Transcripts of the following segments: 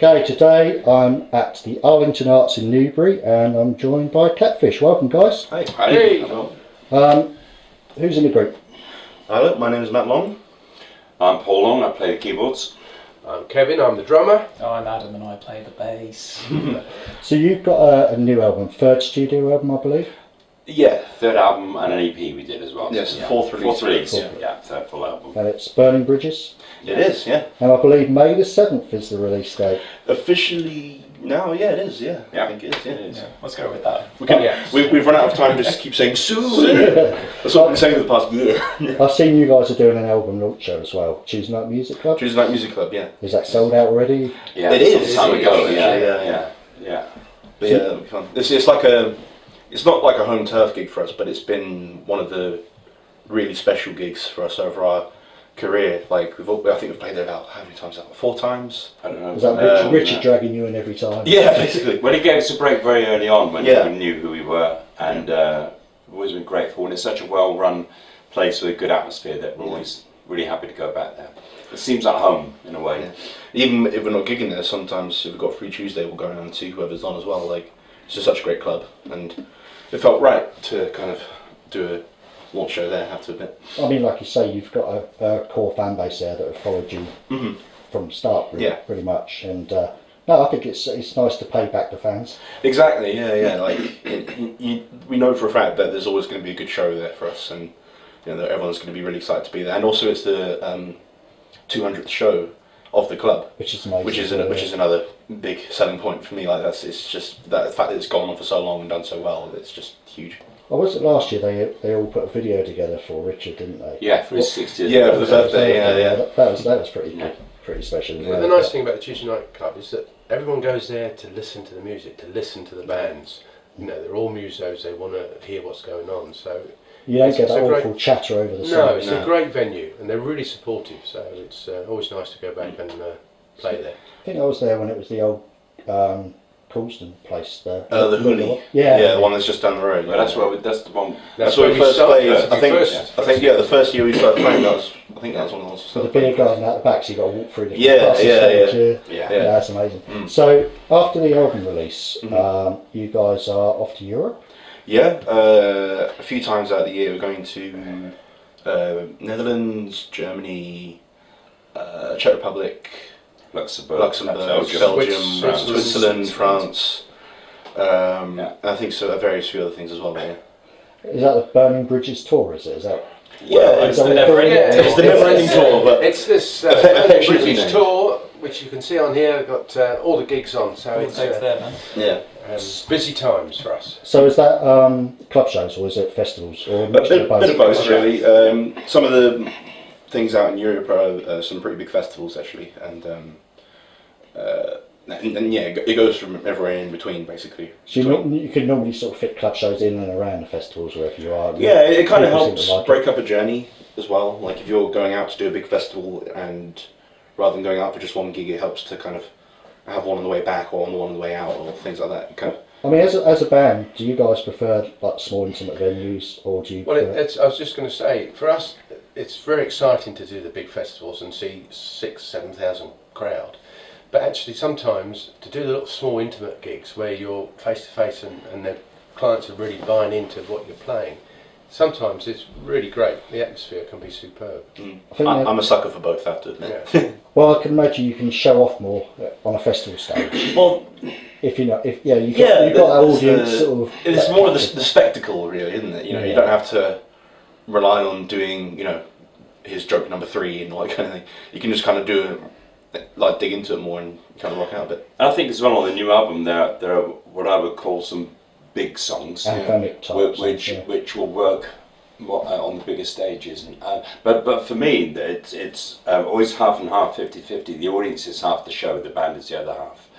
Okay, today I'm at the Arlington Arts in Newbury and I'm joined by Catfish. Welcome, guys. Hi. Hey. Who's in the group? Hello, my name is Matt Long. I'm Paul Long, I play the keyboards. I'm Kevin, I'm the drummer. I'm Adam and I play the bass. So you've got a new album, third studio album, I believe? Yeah, third album and an EP we did as well. Yes, yeah. fourth release. Yeah, third full album. And it's Burning Bridges. It is, yeah. And I believe May the 7th is the release date. Officially now, yeah, it is, yeah. Yeah. I think it is, yeah. It is. Yeah, let's go with that. We've run out of time to just keep saying soon. That's what I've been saying for the past year. I've seen you guys are doing an album launch show as well, Tuesday Night Music Club. Tuesday Night Music Club, yeah. Is that sold out already? Yeah, It is. some time ago, Yeah. But yeah, it's like it's not like a home turf gig for us, but it's been one of the really special gigs for us over our career. Like I think we've played there about how many times? 4 times. I don't know. Is that Richard dragging you in every time? Yeah, basically. Well, he gave us a break very early on when Yeah. we knew who we were, and we've always been grateful. And it's such a well-run place with a good atmosphere that we're always really happy to go back there. It seems like home in a way. Yeah. Even if we're not gigging there, sometimes if we've got Free Tuesday, we'll go around and see whoever's on as well. Like it's just such a great club, and it felt right to kind of do a launch show there, I have to admit. I mean, like you say, you've got a core fan base there that have followed you from the start, pretty much. And no, I think it's nice to pay back the fans. Exactly, yeah. Like we know for a fact that there's always going to be a good show there for us, and you know that everyone's going to be really excited to be there. And also, it's the 200th show of the club, Which is amazing. which is another big selling point for me. Like it's just that the fact that it's gone on for so long and done so well. It's just huge. Oh, was it last year they all put a video together for Richard, didn't they? Yeah, for his 60th. Yeah, for the birthday. Yeah. That was pretty special. The nice thing about the Tuesday Night Club is that everyone goes there to listen to the music, to listen to the bands. You know, they're all musos, they want to hear what's going on. So You don't get it's that a awful chatter over the no, song. it's a great venue and they're really supportive. So it's always nice to go back and play there. I think I was there when it was the old Coulston place there. The Hooley. Yeah. The one that's just down the road. Well, that's the one. That's where we first played. I think the first year we started playing, I think that was one of the ones. With the beer garden out the back, so you got to walk through the Yeah. That's amazing. So after the album release, you guys are off to Europe. Yeah, a few times out of the year we're going to Netherlands, Germany, Czech Republic, Luxembourg, Belgium, Switzerland, France. Yeah. I think so. Various few other things as well. Yeah. Is that the Burning Bridges tour? Is it? Is that? Yeah, it's the never-ending tour, but it's this affectionately British tour, which you can see on here. We've got all the gigs on, so it's there, man. yeah. Busy times for us. So is that club shows or is it festivals or A bit of both, really. Some of the things out in Europe are some pretty big festivals, actually, and yeah, it goes from everywhere in between, basically. So you can normally sort of fit club shows in and around the festivals wherever you are. Yeah, it kind of People helps seem to like break up a journey as well. Like if you're going out to do a big festival, and rather than going out for just one gig, it helps to kind of have one on the way back or one on the way out or things like that. Kind of. I mean, as a band, do you guys prefer like small intimate venues or do you? Well, I was just going to say, for us, it's very exciting to do the big festivals and see 6,000-7,000 crowd. But actually, sometimes to do the little small intimate gigs where you're face to face and the clients are really buying into what you're playing, sometimes it's really great. The atmosphere can be superb. I'm a sucker for both, I have to admit. Yeah. Well, I can imagine you can show off more on a festival stage. Well, If you got that audience sort of. It's more of the spectacle, really, isn't it? You know, you don't have to rely on doing, his joke number 3 and all that kind of thing. You can just kind of do like dig into it more and kind of rock out a bit. And I think as well on the new album there are what I would call some big songs, Anthemic type which will work on the bigger stages. And but for me, it's always half and half, 50-50. The audience is half the show, the band is the other half.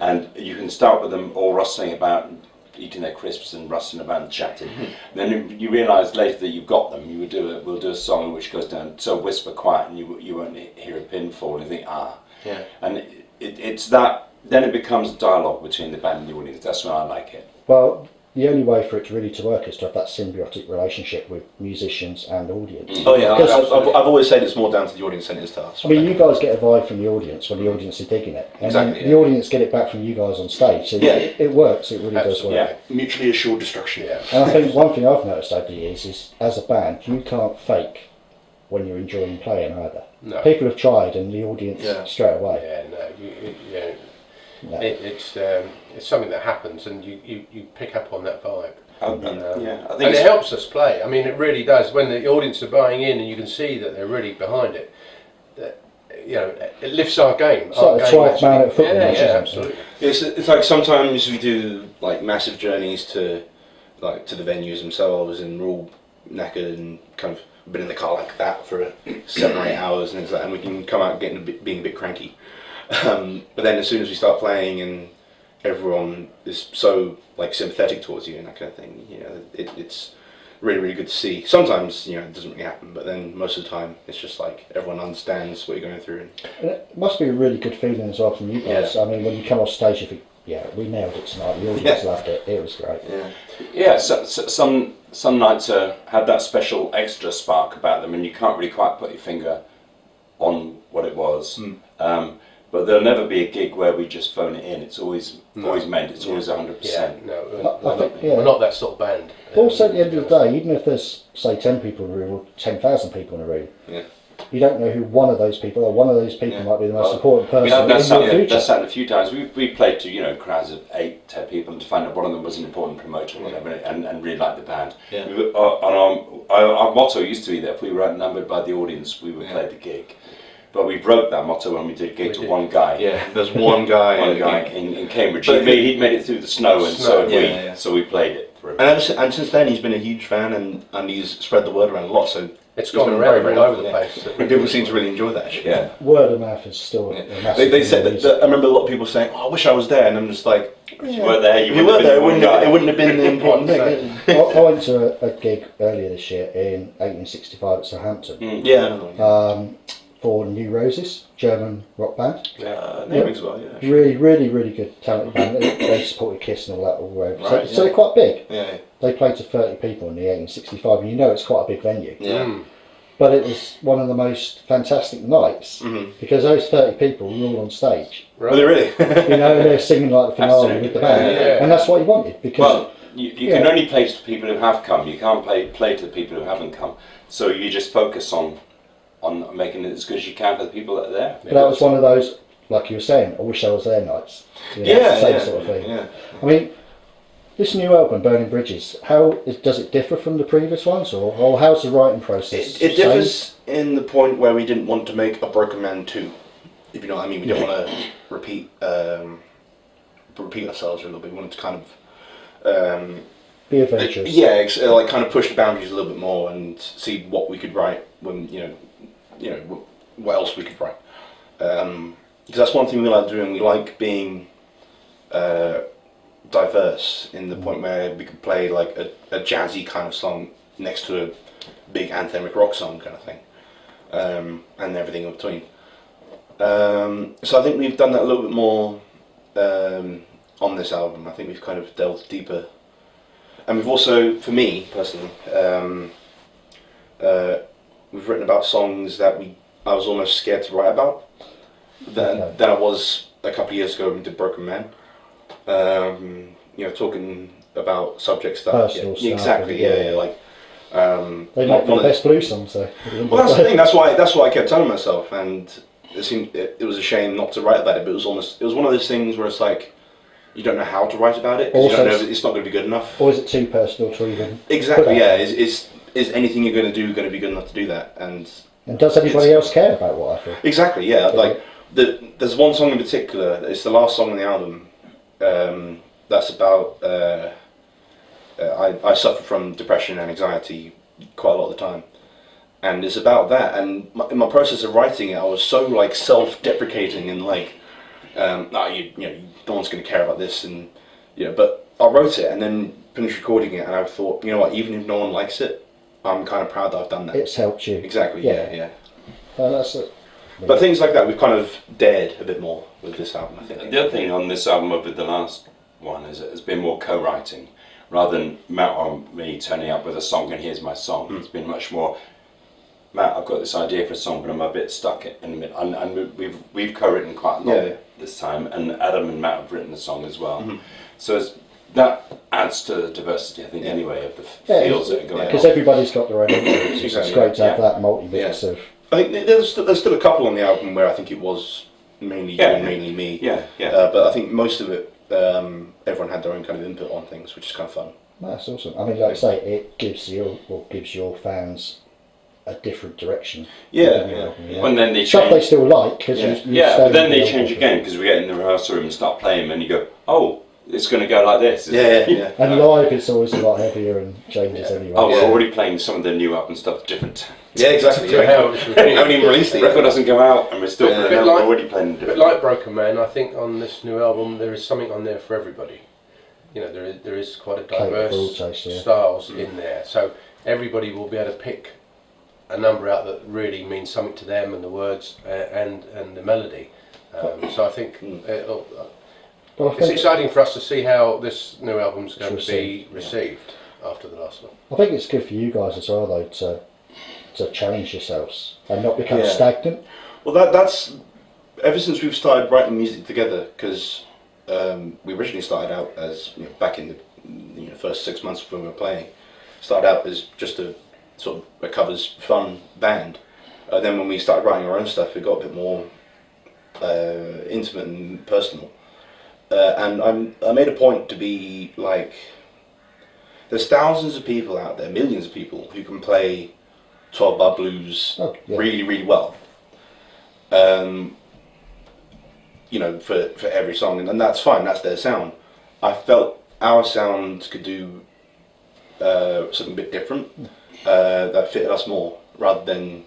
And you can start with them all rustling about, eating their crisps and rustling about and chatting. Then you realise later that you've got them. We'll do a song which goes down so whisper quiet, and you won't hear a pin fall. And you think Yeah. And it's that. Then it becomes a dialogue between the band and the audience. That's when I like it. Well, the only way for it to really to work is to have that symbiotic relationship with musicians and audience. Oh yeah, Because- I've always said it's more down to the audience than it is to us. I mean, you guys get a vibe from the audience when the audience are digging it, and then Exactly, the audience get it back from you guys on stage. So Yeah. it works. It really does Absolutely. work. Yeah. Mutually assured destruction. Yeah. And I think one thing I've noticed over the years is, as a band, you can't fake when you're enjoying playing either. No. People have tried, and the audience Yeah. straight away. Yeah, no, No. it's something that happens, and you pick up on that vibe. I And think it it's- helps us play. I mean, it really does. When the audience are buying in, and you can see that they're really behind it, that, it lifts our game. It's like the 12th man at a football Yeah, match, yeah, isn't it? absolutely. It's like sometimes we do like massive journeys to the venues themselves, and we're all knackered and kind of been in the car like that for 7 or 8 hours, and it's like, and we can come out being a bit cranky. But then as soon as we start playing and everyone is so like sympathetic towards you and that kind of thing, it's really, really good to see. Sometimes it doesn't really happen, but then most of the time it's just like everyone understands what you're going through. And it must be a really good feeling as well from you guys. Yeah. I mean, when you come off stage, you think, yeah, we nailed it tonight. The audience loved it. It was great. Yeah. Yeah, so some nights had that special extra spark about them, and you can't really quite put your finger on what it was. But there'll never be a gig where we just phone it in. It's always meant. It's always 100%. Yeah, no, I think, yeah. we're not that sort of band. Also, at the end of the day, even if there's, say, 10 people in a room or 10,000 people in a room, Yeah. you don't know who one of those people are. One of those people might be the most important person in That's your future. that's happened a few times. We played to crowds of 8, 10 people, and to find out one of them was an important promoter or whatever, and really liked the band. Yeah. Our motto used to be that if we were outnumbered by the audience, we would play the gig. But we broke that motto when we did gig to one guy. Yeah, there's one guy. in Cambridge. But He'd made it through the snow, and so Yeah, we. yeah. So we played it for him. And since then he's been a huge fan, and he's spread the word around a lot. So It's he's gone been around very, all very over the helpful, place. yeah. People seem to really enjoy that. Actually. Yeah. Word of mouth is still a massive They said thing. that. I remember a lot of people saying, "Oh, I wish I was there," and I'm just like, If you were there, "If you were there, it wouldn't have been the important thing." I went to a gig earlier this year in 1865 at Southampton Yeah, I know. for New Roses, German rock band. Name as well. Yeah. Sure. Really, really, really good talented band. They supported Kiss and all that all over. Right, So they're quite big. Yeah. They played to 30 people in the 1865, and it's quite a big venue. Yeah. But it was one of the most fantastic nights because those 30 people were all on stage. Were they really? And they're singing like the finale Absolutely. with the band, Yeah. and that's what he wanted because. Well, you can only play to the people who have come. You can't play to the people who haven't come. So you just focus on making it as good as you can for the people that are there. But that was one of those, like you were saying, I wish I was there nights. Same sort of thing. Yeah. I mean, this new album, Burning Bridges, does it differ from the previous ones, or how's the writing process? It differs in the point where we didn't want to make a Broken Man 2, if you know what I mean. We didn't want to repeat ourselves a little bit. We wanted to kind of Be adventurous. like kind of push the boundaries a little bit more and see what we could write when what else we could write. Because that's one thing we like doing. We like being diverse in the point where we could play like a jazzy kind of song next to a big anthemic rock song kind of thing, and everything in between. So I think we've done that a little bit more on this album. I think we've kind of delved deeper, and we've also, for me personally, we've written about songs that I was almost scared to write about than I was a couple of years ago when we did Broken Man. Talking about subjects that Personal stuff, exactly, like They make the best blues songs, though. well, that's the thing. That's why I kept telling myself, and it was a shame not to write about it. But it was one of those things where it's like you don't know how to write about it because you don't know if it's not going to be good enough. Or is it too personal to even? Exactly. Yeah. Is anything you're going to do going to be good enough to do that? And does anybody else care about what I feel? Exactly. Yeah. Like there's one song in particular. It's the last song on the album. That's about. I suffer from depression and anxiety quite a lot of the time, and it's about that. And in my process of writing it, I was so like self-deprecating and like, no, no one's going to care about this, and But I wrote it and then finished recording it, and I thought, you know what, even if no one likes it, I'm kind of proud that I've done that. It's helped you. Exactly. Yeah. That's it. But things like that, we've kind of dared a bit more with this album, I think. The other thing on this album over the last one has been more co-writing. rather than Matt or me turning up with a song and here's my song. It's been much more, Matt, I've got this idea for a song, but I'm a bit stuck in the middle. And we've co-written quite a lot this time, and Adam and Matt have written the song as well. So that adds to the diversity, I think, anyway, of the fields that are going on. Because everybody's got their own influences. It's great to have that multi-mix of... I think there's still a couple on the album where I think it was mainly you and mainly me. But I think most of it, everyone had their own kind of input on things, which is kind of fun. That's awesome. I mean, like I say, it gives your fans a different direction. And then they stuff change. they still like. Cause but then they change again, because we get in the rehearsal room and start playing, and you go, oh, it's going to go like this. And live, it's always a lot heavier and changes anyway. Oh, we're already playing some of the new album stuff different. Yeah, exactly. I haven't even released it. The record doesn't go out, and we're still we're already playing But different. like Broken Man, I think on this new album there is something on there for everybody. You know, there is quite a diverse styles in there, so everybody will be able to pick a number out that really means something to them, and the words and the melody. So I think it's exciting for us to see how this new album's going to be received after the last one. I think it's good for you guys as well, though, to challenge yourselves and not become stagnant. Well, that's ever since we've started writing music together, because we originally started out as, back in the first 6 months when we were playing, started out as just a sort of a covers fun band. Then when we started writing our own stuff, it got a bit more intimate and personal. And I made a point to be like, there's thousands of people out there, millions of people who can play 12-bar blues really, really well. For every song, and that's fine. That's their sound. I felt our sound could do something a bit different that fitted us more, rather than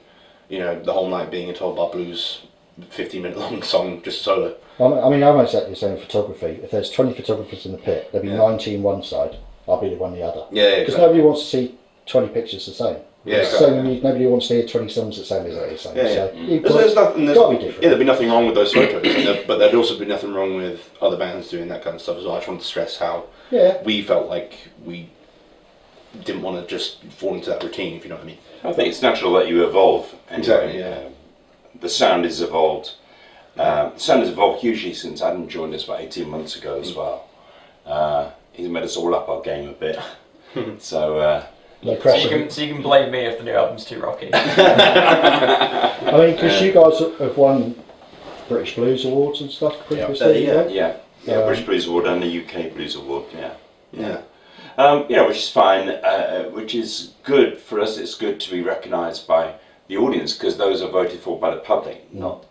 the whole night being a 12-bar blues 15-minute long song just solo. I mean, I'm exactly the same photography. If there's 20 photographers in the pit, there'll be 19 one side, I'll be the one the other. Because nobody wants to see 20 pictures the same. Nobody wants to hear 20 songs that sound exactly the same. There's got to be different. Yeah, there'd be nothing wrong with those photos, but there'd also be nothing wrong with other bands doing that kind of stuff as well. I just wanted to stress how we felt like we didn't want to just fall into that routine, if you know what I mean. I think it's natural that you evolve. Anyway. Exactly. The sound has evolved. The sound has evolved hugely since Adam joined us about 18 months ago as well. He's made us all up our game a bit. So you can blame me if the new album's too rocky. I mean, because you guys have won British Blues Awards and stuff previously. British Blues Award and the UK Blues Award. Which is fine, which is good for us. It's good to be recognised by the audience, because those are voted for by the public, not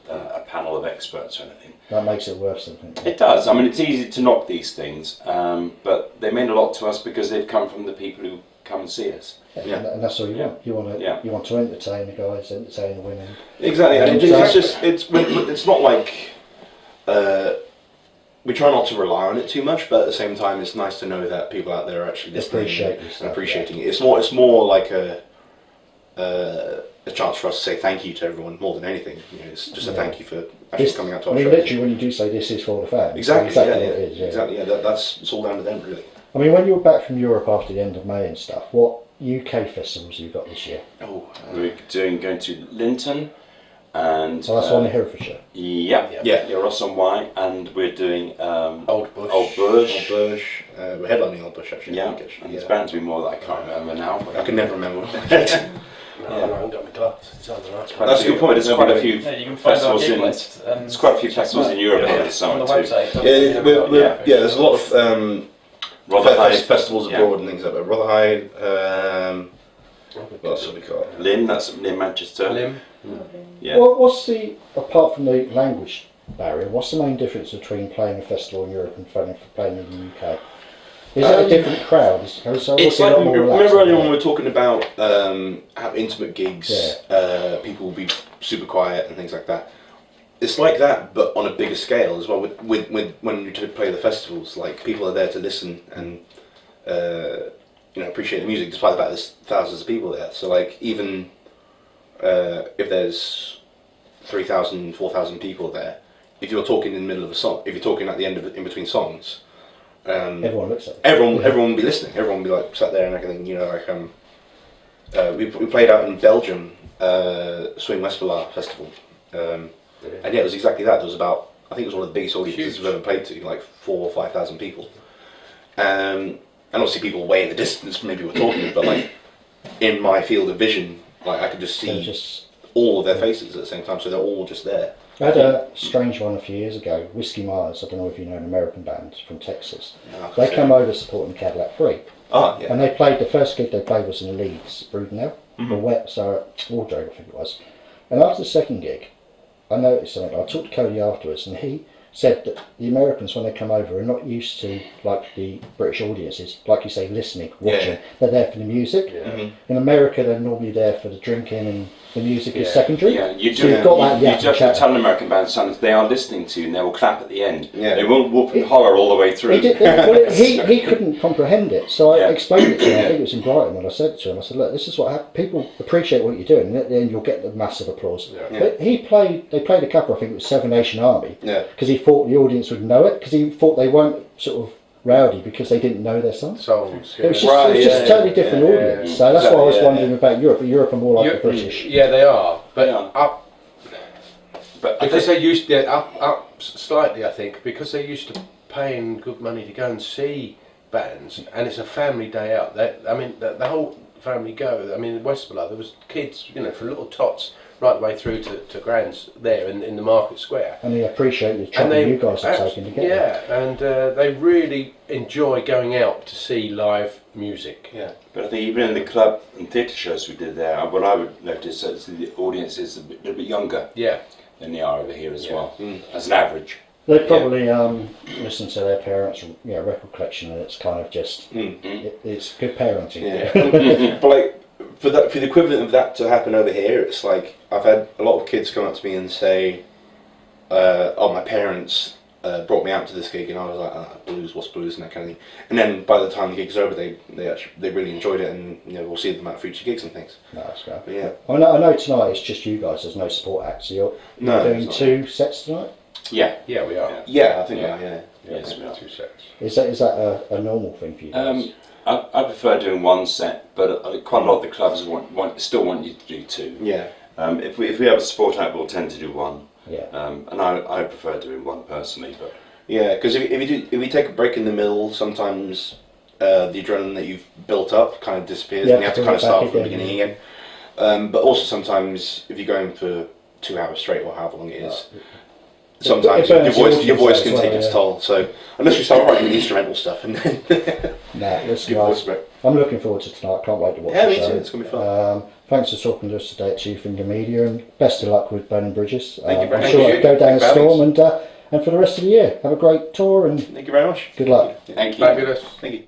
a panel of experts or anything. That makes it worth something. It does. I mean, it's easy to knock these things, but they mean a lot to us because they've come from the people who come and see us. And that's all you want. You want to entertain the guys, entertain the women. Exactly. And it's not like we try not to rely on it too much, but at the same time, it's nice to know that people out there are actually listening and appreciating it. It's more like a chance for us to say thank you to everyone more than anything. It's just a thank you for actually coming out to our show. Literally, when you do say this is for the fans, exactly what it is. Exactly. It's all down to them, really. I mean, when you were back from Europe after the end of May and stuff, what UK festivals have you got this year? We're going to Linton, and so that's one in Herefordshire. Ross on Wye, and we're doing Old Bush. We're headlining Old Bush actually. And there's bound to be more that I can't remember now. I can never remember. I haven't got my glasses. That's a good point. There's quite a few you can find festivals our gig in. list, There's quite a few festivals in Europe over the summer on the website. There's a lot of Rotherhide festivals abroad and things like that. Rotherhide. What else have we got? Lynn, that's near Manchester. Lim. Yeah. Well, apart from the language barrier, what's the main difference between playing a festival in Europe and playing in the UK? Is it a different crowd? It's like, remember earlier when we were talking about how intimate gigs, people will be super quiet and things like that. It's like that, but on a bigger scale as well. With when you play the festivals, like people are there to listen and appreciate the music, despite the fact there's thousands of people there. So like even if there's 3,000, 4,000 people there, if you're talking in the middle of a song, if you're talking at the end of in between songs, everyone looks at it. Everyone would be listening. Everyone would be like sat there and everything. You know, like we played out in Belgium, Swing Westbala Festival, and yeah, it was exactly that. There was about, I think it was one of the biggest audiences we've ever played to, like 4,000 or 5,000 people. And obviously people way in the distance maybe were talking, but like in my field of vision, like I could just see all of their faces at the same time, so they're all just there. I had a strange one a few years ago. Whiskey Myers, I don't know if you know, an American band from Texas. No, they came over supporting Cadillac Free. Oh, yeah. And they played, the first gig they played was in Leeds, Brudenell, or Wardrobe, I think it was. And after the second gig, I noticed something. I talked to Cody afterwards, and he said that the Americans, when they come over, are not used to, like the British audiences, like you say, listening, watching. Yeah. They're there for the music. Yeah. In America, they're normally there for the drinking, and the music is secondary. Yeah, you do. So you've got that. You have to tell an American band something they are listening to, and they will clap at the end. Yeah. They won't whoop and holler all the way through. He couldn't comprehend it, so I explained it to him. I think it was in Brighton when I said it to him. I said, look, this is what happens. People appreciate what you're doing, and at the end you'll get the massive applause. Yeah. But they played a couple, I think it was Seven Nation Army, because he thought the audience would know it, because he thought they weren't sort of rowdy because they didn't know their songs. It was just, a totally different audience. So that's why I was wondering about Europe. But Europe are more like the British. Yeah, they are. But up. But because they used up slightly, I think, because they're used to paying good money to go and see bands, and it's a family day out. The whole family go. I mean, in Westborough there was kids, you know, from little tots right the way through to grands there in the market square. And they appreciate the trouble you guys are taking to get there. Yeah, and they really enjoy going out to see live music. Yeah, but I think even in the club and theatre shows we did there, what I would notice is the audience is a little bit younger than they are over here as well, as an average. They probably listen to their parents' record collection, and it's kind of just, it's good parenting. Yeah. But like, for the equivalent of that to happen over here, it's like I've had a lot of kids come up to me and say, "Oh, my parents brought me out to this gig," and I was like, "Blues, what's blues?" and that kind of thing. And then by the time the gig's over, they really enjoyed it, and we'll see them at future gigs and things. No, that's great. But yeah, I know tonight it's just you guys. There's no support acts. So you're doing 2 sets tonight. Yeah, we are. Yeah, I think we are. Yeah. Yes, we are. 2 sets. Is that a normal thing for you guys? I prefer doing 1 set, but quite a lot of the clubs still want you to do 2. Yeah. If we have a support act, we'll tend to do 1. Yeah. And I prefer doing 1 personally, but. Yeah, because if you take a break in the middle, sometimes the adrenaline that you've built up kind of disappears, and you have to kind of start from the beginning again. But also sometimes if you're going for 2 hours straight or however long it is. Sometimes your voice can take its toll. So unless we start writing the instrumental stuff, and then I'm looking forward to tonight. Can't wait to watch the show. Me too. It's gonna be fun. Thanks for talking to us today at Two Finger Media, and best of luck with Burning Bridges. Thank you very much. I'm sure it'll go down a storm, and for the rest of the year, have a great tour, and thank you very much. Good luck. Thank you. Fabulous. Thank you.